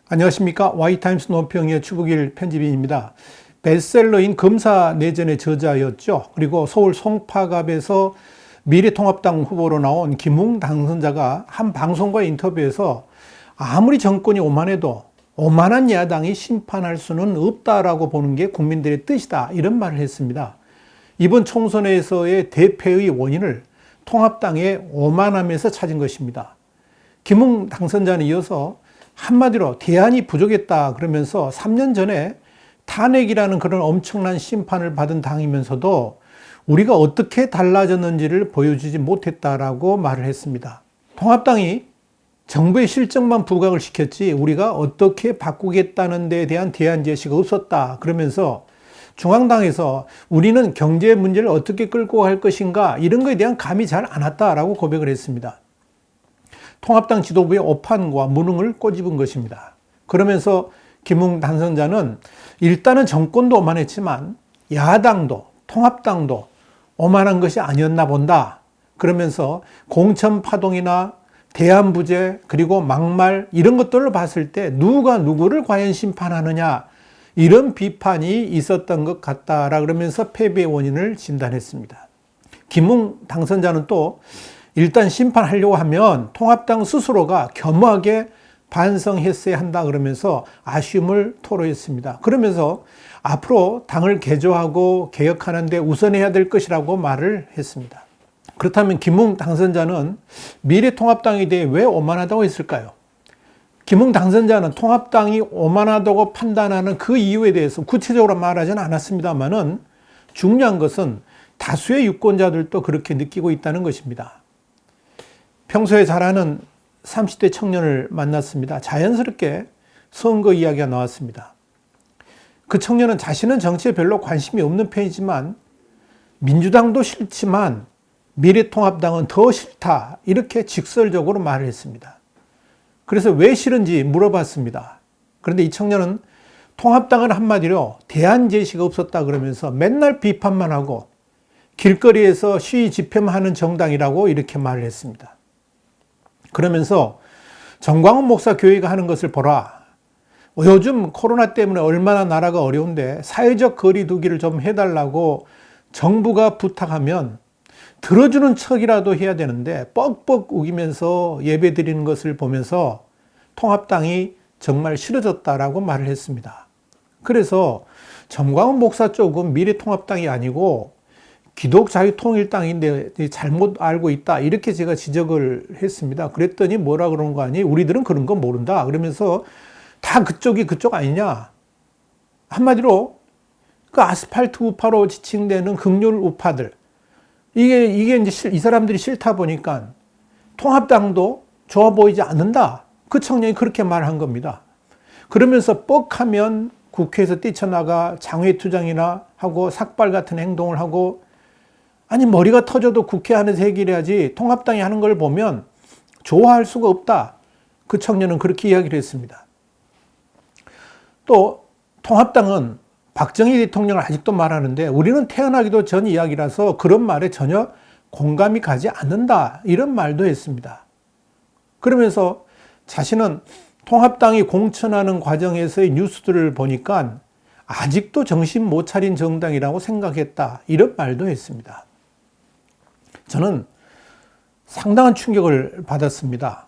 안녕하십니까. Y타임스 논평의 추북일 편집인입니다. 베스트셀러인 검사내전의 저자였죠. 그리고 서울 송파갑에서 미래통합당 후보로 나온 김웅 당선자가 한 방송과의 인터뷰에서 아무리 정권이 오만해도 오만한 야당이 심판할 수는 없다라고 보는 게 국민들의 뜻이다, 이런 말을 했습니다. 이번 총선에서의 대패의 원인을 통합당의 오만함에서 찾은 것입니다. 김웅 당선자는 이어서 한마디로 대안이 부족했다 그러면서 3년 전에 탄핵이라는 그런 엄청난 심판을 받은 당이면서도 우리가 어떻게 달라졌는지를 보여주지 못했다라고 말을 했습니다. 통합당이 정부의 실정만 부각을 시켰지 우리가 어떻게 바꾸겠다는 데에 대한 대안 제시가 없었다 그러면서 중앙당에서 우리는 경제 문제를 어떻게 끌고 갈 것인가 이런 거에 대한 감이 잘 안 왔다라고 고백을 했습니다. 통합당 지도부의 오판과 무능을 꼬집은 것입니다. 그러면서 김웅 당선자는 일단은 정권도 오만했지만 야당도 통합당도 오만한 것이 아니었나 본다. 그러면서 공천파동이나 대안부재 그리고 막말 이런 것들을 봤을 때 누가 누구를 과연 심판하느냐 이런 비판이 있었던 것 같다라 그러면서 패배의 원인을 진단했습니다. 김웅 당선자는 또 일단 심판하려고 하면 통합당 스스로가 겸허하게 반성했어야 한다 그러면서 아쉬움을 토로했습니다. 그러면서 앞으로 당을 개조하고 개혁하는 데 우선해야 될 것이라고 말을 했습니다. 그렇다면 김웅 당선자는 미래통합당에 대해 왜 오만하다고 했을까요? 김웅 당선자는 통합당이 오만하다고 판단하는 그 이유에 대해서 구체적으로 말하지는 않았습니다만은 중요한 것은 다수의 유권자들도 그렇게 느끼고 있다는 것입니다. 평소에 잘 아는 30대 청년을 만났습니다. 자연스럽게 선거 이야기가 나왔습니다. 그 청년은 자신은 정치에 별로 관심이 없는 편이지만 민주당도 싫지만 미래통합당은 더 싫다 이렇게 직설적으로 말을 했습니다. 그래서 왜 싫은지 물어봤습니다. 그런데 이 청년은 통합당은 한마디로 대안 제시가 없었다 그러면서 맨날 비판만 하고 길거리에서 시위 집회만 하는 정당이라고 이렇게 말을 했습니다. 그러면서 정광훈 목사 교회가 하는 것을 보라. 요즘 코로나 때문에 얼마나 나라가 어려운데 사회적 거리 두기를 좀 해달라고 정부가 부탁하면 들어주는 척이라도 해야 되는데 뻑뻑 우기면서 예배 드리는 것을 보면서 통합당이 정말 싫어졌다라고 말을 했습니다. 그래서 정광훈 목사 쪽은 미래통합당이 아니고 기독자유통일당인데 잘못 알고 있다 이렇게 제가 지적을 했습니다. 그랬더니 뭐라 그러는 거 아니? 우리들은 그런 거 모른다. 그러면서 다 그쪽이 그쪽 아니냐? 한마디로 그 아스팔트 우파로 지칭되는 극렬 우파들 이게 이제 이 사람들이 싫다 보니까 통합당도 좋아 보이지 않는다. 그 청년이 그렇게 말한 겁니다. 그러면서 뻑하면 국회에서 뛰쳐나가 장외투쟁이나 하고 삭발 같은 행동을 하고 아니 머리가 터져도 국회 안에서 해결해야지 통합당이 하는 걸 보면 좋아할 수가 없다. 그 청년은 그렇게 이야기를 했습니다. 또 통합당은 박정희 대통령을 아직도 말하는데 우리는 태어나기도 전 이야기라서 그런 말에 전혀 공감이 가지 않는다. 이런 말도 했습니다. 그러면서 자신은 통합당이 공천하는 과정에서의 뉴스들을 보니까 아직도 정신 못 차린 정당이라고 생각했다. 이런 말도 했습니다. 저는 상당한 충격을 받았습니다.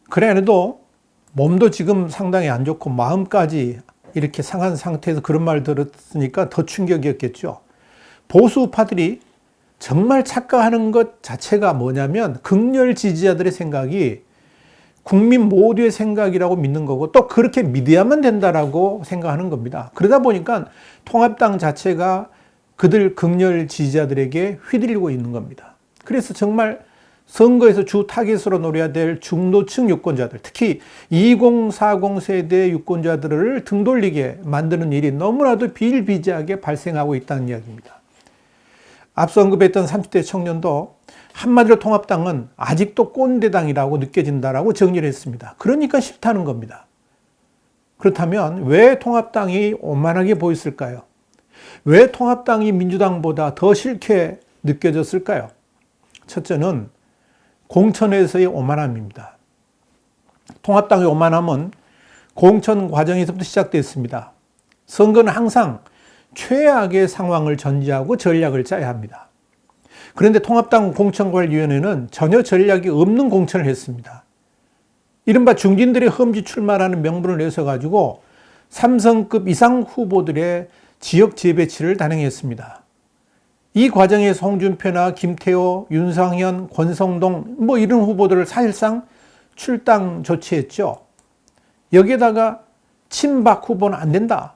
그래도 몸도 지금 상당히 안 좋고 마음까지 이렇게 상한 상태에서 그런 말 들었으니까 더 충격이었겠죠. 보수파들이 정말 착각하는 것 자체가 뭐냐면 극렬 지지자들의 생각이 국민 모두의 생각이라고 믿는 거고 또 그렇게 믿어야만 된다라고 생각하는 겁니다. 그러다 보니까 통합당 자체가 그들 극렬 지지자들에게 휘둘리고 있는 겁니다. 그래서 정말 선거에서 주 타깃으로 노려야 될 중도층 유권자들, 특히 2040 세대 유권자들을 등 돌리게 만드는 일이 너무나도 비일비재하게 발생하고 있다는 이야기입니다. 앞서 언급했던 30대 청년도 한마디로 통합당은 아직도 꼰대당이라고 느껴진다라고 정리를 했습니다. 그러니까 싫다는 겁니다. 그렇다면 왜 통합당이 오만하게 보였을까요? 왜 통합당이 민주당보다 더 싫게 느껴졌을까요? 첫째는 공천에서의 오만함입니다. 통합당의 오만함은 공천 과정에서부터 시작됐습니다. 선거는 항상 최악의 상황을 전제하고 전략을 짜야 합니다. 그런데 통합당 공천관리위원회는 전혀 전략이 없는 공천을 했습니다. 이른바 중진들의 험지 출마라는 명분을 내서 가지고 삼성급 이상 후보들의 지역 재배치를 단행했습니다. 이 과정에서 홍준표나 김태호, 윤상현, 권성동 이런 후보들을 사실상 출당 조치했죠. 여기에다가 친박 후보는 안 된다.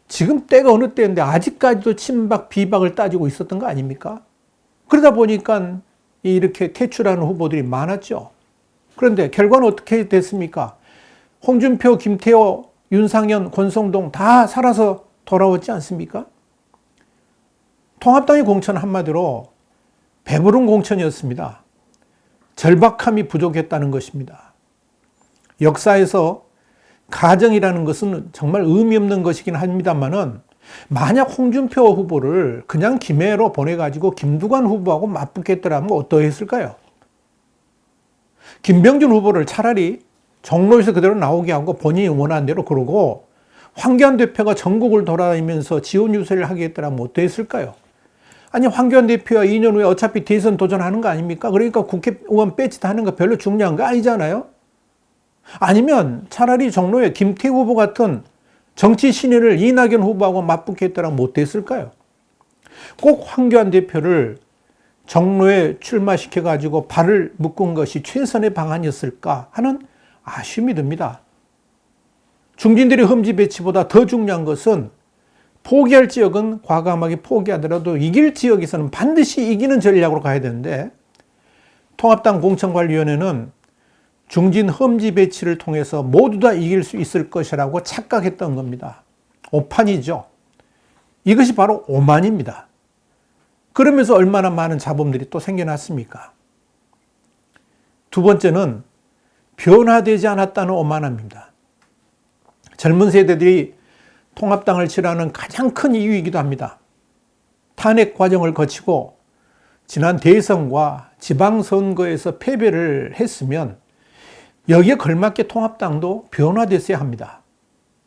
지금 때가 어느 때인데 아직까지도 친박, 비박을 따지고 있었던 거 아닙니까? 그러다 보니까 이렇게 퇴출하는 후보들이 많았죠. 그런데 결과는 어떻게 됐습니까? 홍준표, 김태호, 윤상현, 권성동 다 살아서 돌아왔지 않습니까? 통합당의 공천은 한마디로 배부른 공천이었습니다. 절박함이 부족했다는 것입니다. 역사에서 가정이라는 것은 정말 의미 없는 것이긴 합니다만은 만약 홍준표 후보를 그냥 김해로 보내가지고 김두관 후보하고 맞붙겠더라면 어떠했을까요? 김병준 후보를 차라리 종로에서 그대로 나오게 하고 본인이 원하는 대로 그러고 황교안 대표가 전국을 돌아다니면서 지원 유세를 하게 했더라면 어떠했을까요? 아니 황교안 대표가 2년 후에 어차피 대선 도전하는 거 아닙니까? 그러니까 국회의원 배치 하는 거 별로 중요한 거 아니잖아요? 아니면 차라리 종로에 김태우 후보 같은 정치 신인을 이낙연 후보하고 맞붙게 했더라면 어땠을까요? 꼭 황교안 대표를 종로에 출마시켜가지고 발을 묶은 것이 최선의 방안이었을까 하는 아쉬움이 듭니다. 중진들의 험지 배치보다 더 중요한 것은 포기할 지역은 과감하게 포기하더라도 이길 지역에서는 반드시 이기는 전략으로 가야 되는데 통합당 공천관리위원회는 중진 험지 배치를 통해서 모두 다 이길 수 있을 것이라고 착각했던 겁니다. 오판이죠. 이것이 바로 오만입니다. 그러면서 얼마나 많은 잡음들이 또 생겨났습니까? 두 번째는 변화되지 않았다는 오만함입니다. 젊은 세대들이 통합당을 싫어하는 가장 큰 이유이기도 합니다. 탄핵 과정을 거치고 지난 대선과 지방선거에서 패배를 했으면 여기에 걸맞게 통합당도 변화됐어야 합니다.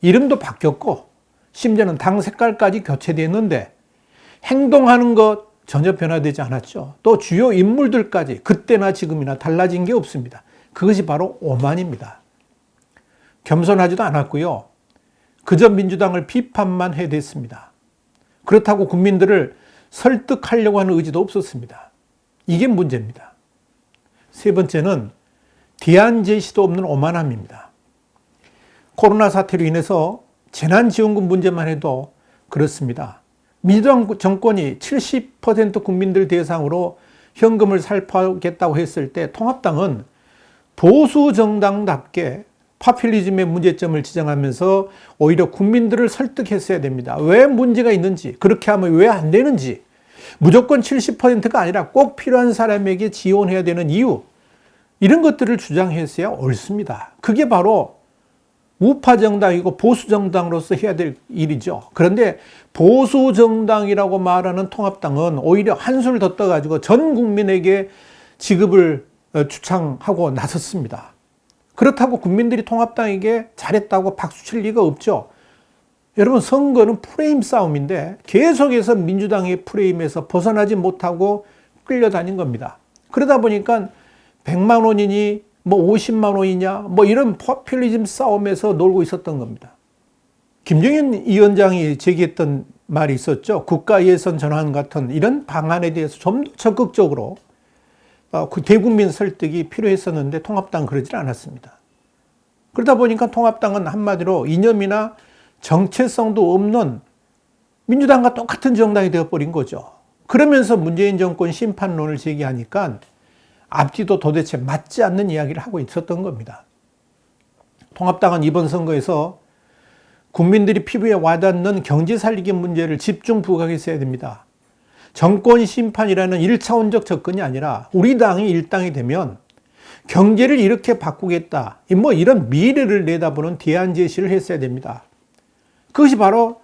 이름도 바뀌었고 심지어는 당 색깔까지 교체됐는데 행동하는 것 전혀 변화되지 않았죠. 또 주요 인물들까지 그때나 지금이나 달라진 게 없습니다. 그것이 바로 오만입니다. 겸손하지도 않았고요. 그저 민주당을 비판만 해댔습니다. 그렇다고 국민들을 설득하려고 하는 의지도 없었습니다. 이게 문제입니다. 세 번째는 대안 제시도 없는 오만함입니다. 코로나 사태로 인해서 재난지원금 문제만 해도 그렇습니다. 민주당 정권이 70% 국민들 대상으로 현금을 살포하겠다고 했을 때 통합당은 보수 정당답게 파퓰리즘의 문제점을 지적하면서 오히려 국민들을 설득했어야 됩니다. 왜 문제가 있는지, 그렇게 하면 왜 안 되는지, 무조건 70%가 아니라 꼭 필요한 사람에게 지원해야 되는 이유, 이런 것들을 주장했어야 옳습니다. 그게 바로 우파 정당이고 보수 정당으로서 해야 될 일이죠. 그런데 보수 정당이라고 말하는 통합당은 오히려 한술 더 떠가지고 전 국민에게 지급을 주창하고 나섰습니다. 그렇다고 국민들이 통합당에게 잘했다고 박수칠 리가 없죠. 여러분, 선거는 프레임 싸움인데 계속해서 민주당의 프레임에서 벗어나지 못하고 끌려다닌 겁니다. 그러다 보니까 100만 원이니 50만 원이냐 이런 포퓰리즘 싸움에서 놀고 있었던 겁니다. 김종인 위원장이 제기했던 말이 있었죠. 국가예산 전환 같은 이런 방안에 대해서 좀 더 적극적으로 대국민 설득이 필요했었는데 통합당은 그러질 않았습니다. 그러다 보니까 통합당은 한마디로 이념이나 정체성도 없는 민주당과 똑같은 정당이 되어버린 거죠. 그러면서 문재인 정권 심판론을 제기하니까 앞뒤도 도대체 맞지 않는 이야기를 하고 있었던 겁니다. 통합당은 이번 선거에서 국민들이 피부에 와닿는 경제 살리기 문제를 집중 부각했어야 됩니다. 정권 심판이라는 1차원적 접근이 아니라 우리 당이 일당이 되면 경제를 이렇게 바꾸겠다. 이런 미래를 내다보는 대안 제시를 했어야 됩니다. 그것이 바로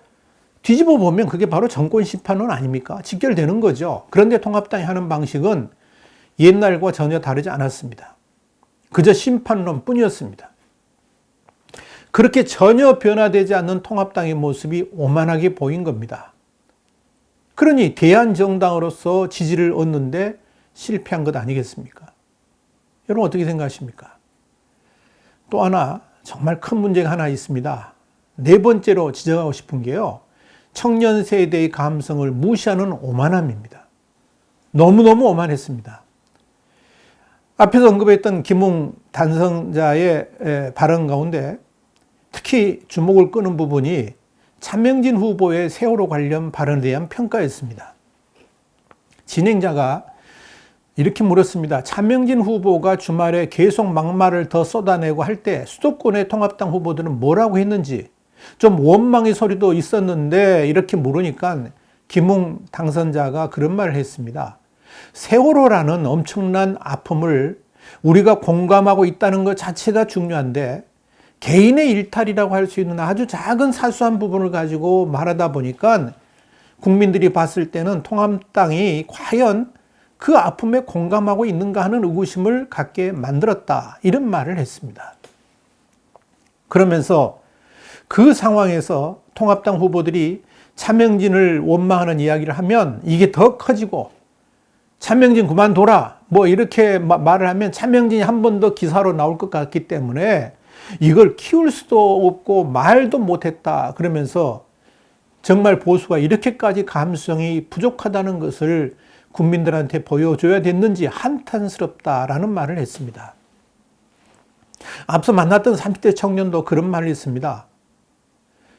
뒤집어 보면 그게 바로 정권 심판론 아닙니까? 직결되는 거죠. 그런데 통합당이 하는 방식은 옛날과 전혀 다르지 않았습니다. 그저 심판론 뿐이었습니다. 그렇게 전혀 변화되지 않는 통합당의 모습이 오만하게 보인 겁니다. 그러니 대한정당으로서 지지를 얻는데 실패한 것 아니겠습니까? 여러분 어떻게 생각하십니까? 또 하나 정말 큰 문제가 하나 있습니다. 네 번째로 지적하고 싶은 게요. 청년 세대의 감성을 무시하는 오만함입니다. 너무너무 오만했습니다. 앞에서 언급했던 김웅 당선자의 발언 가운데 특히 주목을 끄는 부분이 차명진 후보의 세월호 관련 발언에 대한 평가였습니다. 진행자가 이렇게 물었습니다. 차명진 후보가 주말에 계속 막말을 더 쏟아내고 할 때 수도권의 통합당 후보들은 뭐라고 했는지 좀 원망의 소리도 있었는데 이렇게 물으니까 김웅 당선자가 그런 말을 했습니다. 세월호라는 엄청난 아픔을 우리가 공감하고 있다는 것 자체가 중요한데 개인의 일탈이라고 할 수 있는 아주 작은 사소한 부분을 가지고 말하다 보니까 국민들이 봤을 때는 통합당이 과연 그 아픔에 공감하고 있는가 하는 의구심을 갖게 만들었다. 이런 말을 했습니다. 그러면서 그 상황에서 통합당 후보들이 차명진을 원망하는 이야기를 하면 이게 더 커지고 차명진 그만둬라 뭐 이렇게 말을 하면 차명진이 한 번 더 기사로 나올 것 같기 때문에 이걸 키울 수도 없고 말도 못했다 그러면서 정말 보수가 이렇게까지 감수성이 부족하다는 것을 국민들한테 보여줘야 됐는지 한탄스럽다라는 말을 했습니다. 앞서 만났던 30대 청년도 그런 말을 했습니다.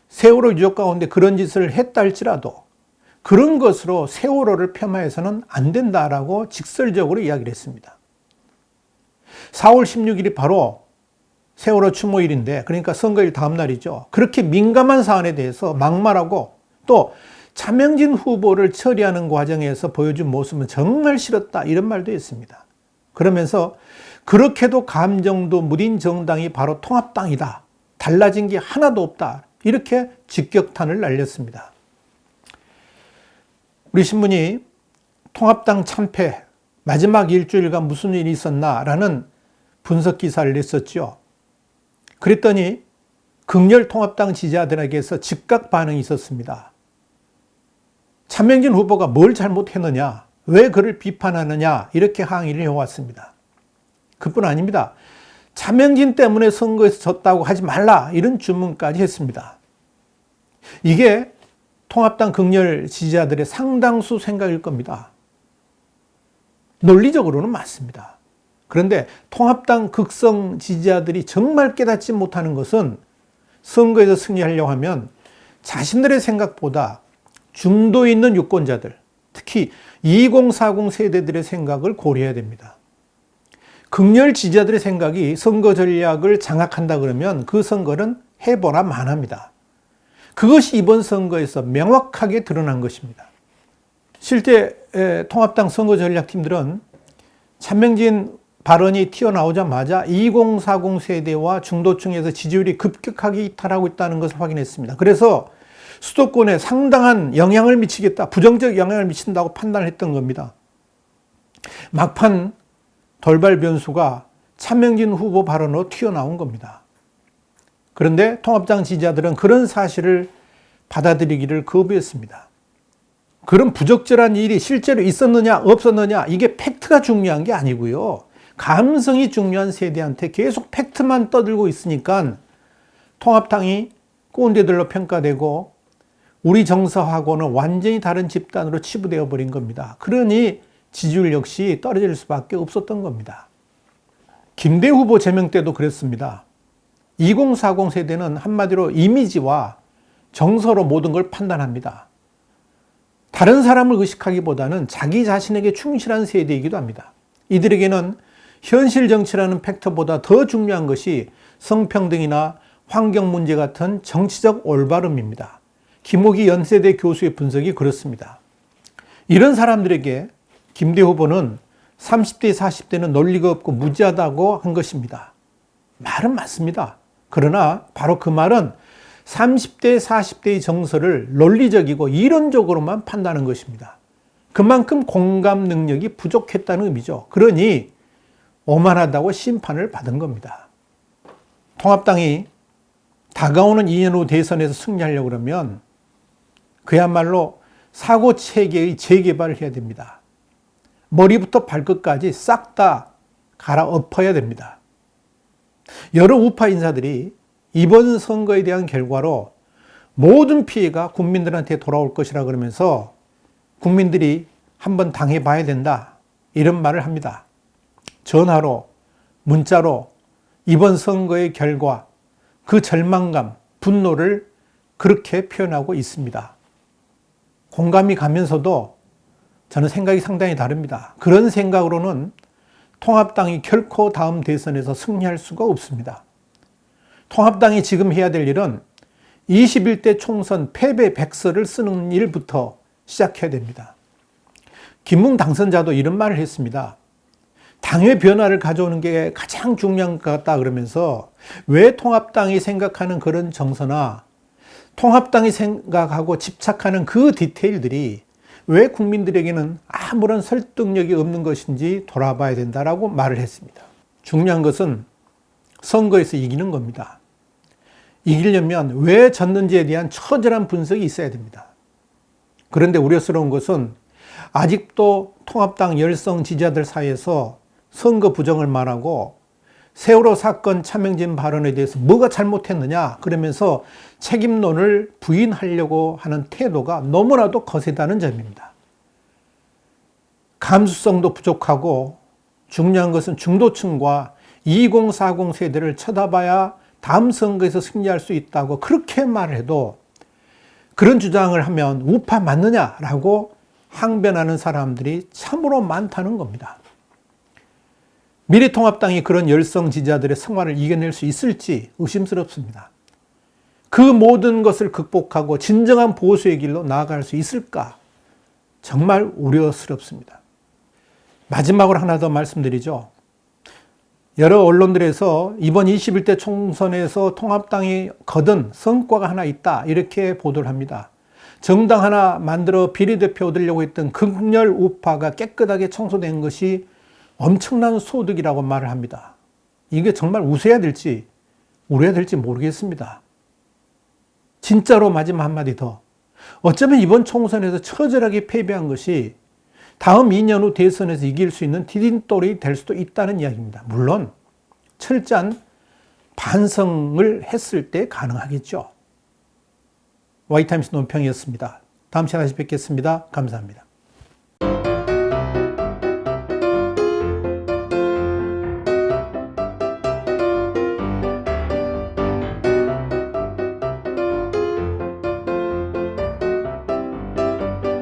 세월호 유족 가운데 그런 짓을 했다 할지라도 그런 것으로 세월호를 폄하해서는 안 된다라고 직설적으로 이야기를 했습니다. 4월 16일이 바로 세월호 추모일인데 그러니까 선거일 다음 날이죠. 그렇게 민감한 사안에 대해서 막말하고 또 차명진 후보를 처리하는 과정에서 보여준 모습은 정말 싫었다 이런 말도 했습니다. 그러면서 그렇게도 감정도 무딘 정당이 바로 통합당이다. 달라진 게 하나도 없다. 이렇게 직격탄을 날렸습니다. 우리 신문이 통합당 참패 마지막 일주일간 무슨 일이 있었나라는 분석 기사를 냈었죠. 그랬더니 극렬 통합당 지지자들에게서 즉각 반응이 있었습니다. 차명진 후보가 뭘 잘못했느냐, 왜 그를 비판하느냐 이렇게 항의를 해왔습니다. 그뿐 아닙니다. 차명진 때문에 선거에서 졌다고 하지 말라 이런 주문까지 했습니다. 이게 통합당 극렬 지지자들의 상당수 생각일 겁니다. 논리적으로는 맞습니다. 그런데 통합당 극성 지지자들이 정말 깨닫지 못하는 것은 선거에서 승리하려고 하면 자신들의 생각보다 중도에 있는 유권자들, 특히 2040 세대들의 생각을 고려해야 됩니다. 극렬 지지자들의 생각이 선거 전략을 장악한다 그러면 그 선거는 해보나 마나입니다. 그것이 이번 선거에서 명확하게 드러난 것입니다. 실제 통합당 선거 전략팀들은 차명진 발언이 튀어나오자마자 2040 세대와 중도층에서 지지율이 급격하게 이탈하고 있다는 것을 확인했습니다. 그래서 수도권에 상당한 영향을 미치겠다, 부정적 영향을 미친다고 판단했던 겁니다. 막판 돌발 변수가 차명진 후보 발언으로 튀어나온 겁니다. 그런데 통합당 지지자들은 그런 사실을 받아들이기를 거부했습니다. 그런 부적절한 일이 실제로 있었느냐 없었느냐 이게 팩트가 중요한 게 아니고요. 감성이 중요한 세대한테 계속 팩트만 떠들고 있으니까 통합당이 꼰대들로 평가되고 우리 정서하고는 완전히 다른 집단으로 치부되어 버린 겁니다. 그러니 지지율 역시 떨어질 수밖에 없었던 겁니다. 김대 후보 제명 때도 그랬습니다. 2040 세대는 한마디로 이미지와 정서로 모든 걸 판단합니다. 다른 사람을 의식하기보다는 자기 자신에게 충실한 세대이기도 합니다. 이들에게는 현실 정치라는 팩터보다 더 중요한 것이 성평등이나 환경 문제 같은 정치적 올바름입니다. 김옥희 연세대 교수의 분석이 그렇습니다. 이런 사람들에게 김대 후보는 30대, 40대는 논리가 없고 무지하다고 한 것입니다. 말은 맞습니다. 그러나 바로 그 말은 30대, 40대의 정서를 논리적이고 이론적으로만 판단하는 것입니다. 그만큼 공감 능력이 부족했다는 의미죠. 그러니 오만하다고 심판을 받은 겁니다. 통합당이 다가오는 2년 후 대선에서 승리하려고 그러면 그야말로 사고체계의 재개발을 해야 됩니다. 머리부터 발끝까지 싹 다 갈아엎어야 됩니다. 여러 우파 인사들이 이번 선거에 대한 결과로 모든 피해가 국민들한테 돌아올 것이라 그러면서 국민들이 한번 당해봐야 된다, 이런 말을 합니다. 전화로, 문자로 이번 선거의 결과, 그 절망감, 분노를 그렇게 표현하고 있습니다. 공감이 가면서도 저는 생각이 상당히 다릅니다. 그런 생각으로는 통합당이 결코 다음 대선에서 승리할 수가 없습니다. 통합당이 지금 해야 될 일은 21대 총선 패배 백서를 쓰는 일부터 시작해야 됩니다. 김웅 당선자도 이런 말을 했습니다. 당의 변화를 가져오는 게 가장 중요한 것 같다 그러면서 왜 통합당이 생각하는 그런 정서나 통합당이 생각하고 집착하는 그 디테일들이 왜 국민들에게는 아무런 설득력이 없는 것인지 돌아봐야 된다라고 말을 했습니다. 중요한 것은 선거에서 이기는 겁니다. 이기려면 왜 졌는지에 대한 처절한 분석이 있어야 됩니다. 그런데 우려스러운 것은 아직도 통합당 열성 지지자들 사이에서 선거 부정을 말하고 세월호 사건 차명진 발언에 대해서 뭐가 잘못했느냐 그러면서 책임론을 부인하려고 하는 태도가 너무나도 거세다는 점입니다. 감수성도 부족하고 중요한 것은 중도층과 2040 세대를 쳐다봐야 다음 선거에서 승리할 수 있다고 그렇게 말을 해도 그런 주장을 하면 우파 맞느냐라고 항변하는 사람들이 참으로 많다는 겁니다. 미래통합당이 그런 열성 지지자들의 성화를 이겨낼 수 있을지 의심스럽습니다. 그 모든 것을 극복하고 진정한 보수의 길로 나아갈 수 있을까? 정말 우려스럽습니다. 마지막으로 하나 더 말씀드리죠. 여러 언론들에서 이번 21대 총선에서 통합당이 거둔 성과가 하나 있다, 이렇게 보도를 합니다. 정당 하나 만들어 비례대표 얻으려고 했던 극렬 우파가 깨끗하게 청소된 것이 엄청난 소득이라고 말을 합니다. 이게 정말 웃어야 될지 울어야 될지 모르겠습니다. 진짜로 마지막 한마디 더. 어쩌면 이번 총선에서 처절하게 패배한 것이 다음 2년 후 대선에서 이길 수 있는 디딤돌이 될 수도 있다는 이야기입니다. 물론 철저한 반성을 했을 때 가능하겠죠. YTimes 논평이었습니다. 다음 시간에 다시 뵙겠습니다. 감사합니다.